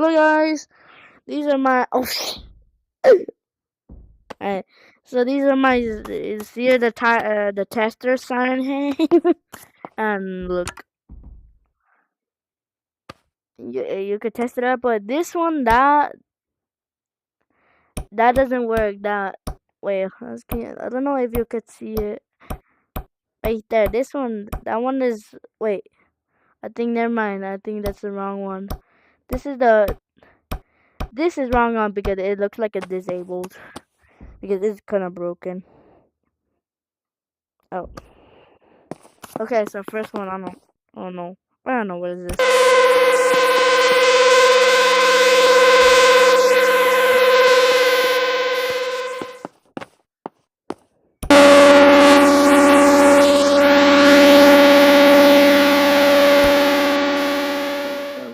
Hello guys, these are my Alright, so these are my here the tester siren hand. And look, you could test it out, but this one that doesn't work. That wait, I don't know if you could see it right there. That one is wait. I think never mind. I think that's the wrong one. This is wrong one because it looks like it's disabled because it's kind of broken. Oh. Okay, so first one, I don't know. I don't know what is this. A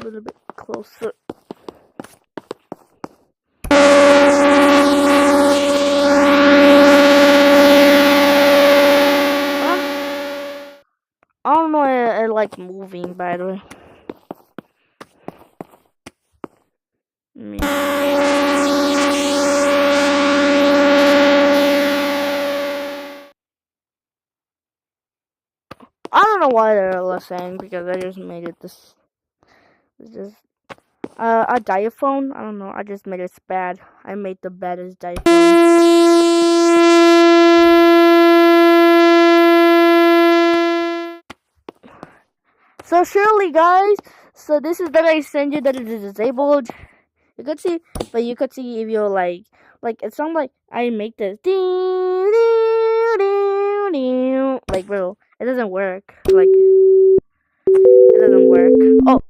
little bit closer. I don't know, I like moving, by the way. I don't know why they're listening because I just made it this. It's just a diaphone. I don't know. I just made it bad. I made the baddest diaphone. So surely, guys. So this is that I send you that it is disabled. You could see, but you could see if you're like it sounds like I make this like bro, it doesn't work. Like it doesn't work. Oh,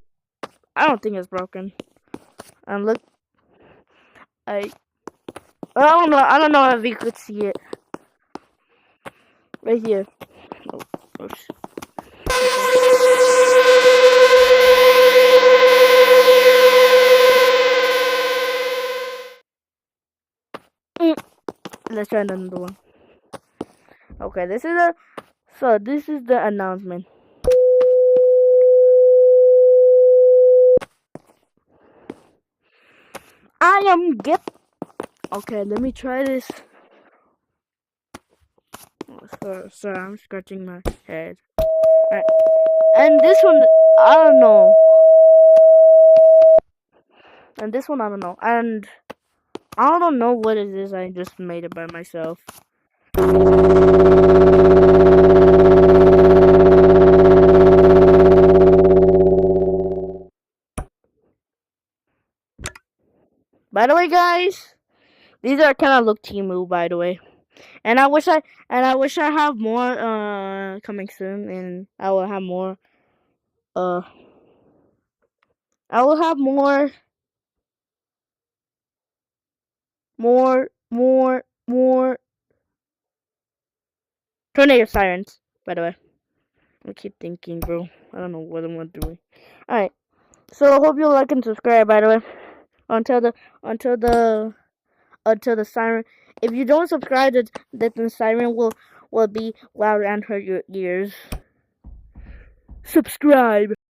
I don't think it's broken. Look, I don't know. I don't know if you could see it right here. Oh shit. Let's try another one. Okay, this is the announcement. I am Gip. Okay, let me try this. Sorry, I'm scratching my head. Right. And this one, I don't know. And this one, I don't know. And I don't know what it is. I just made it by myself. By the way, guys, these are kind of look Timu, by the way. And I wish I have more coming soon, and I will have more I will have more tornado sirens, by the way. I keep thinking, bro. I don't know what I'm doing. Alright. So I hope you like and subscribe, by the way. Until the siren. If you don't subscribe, the siren will be loud and hurt your ears. Subscribe.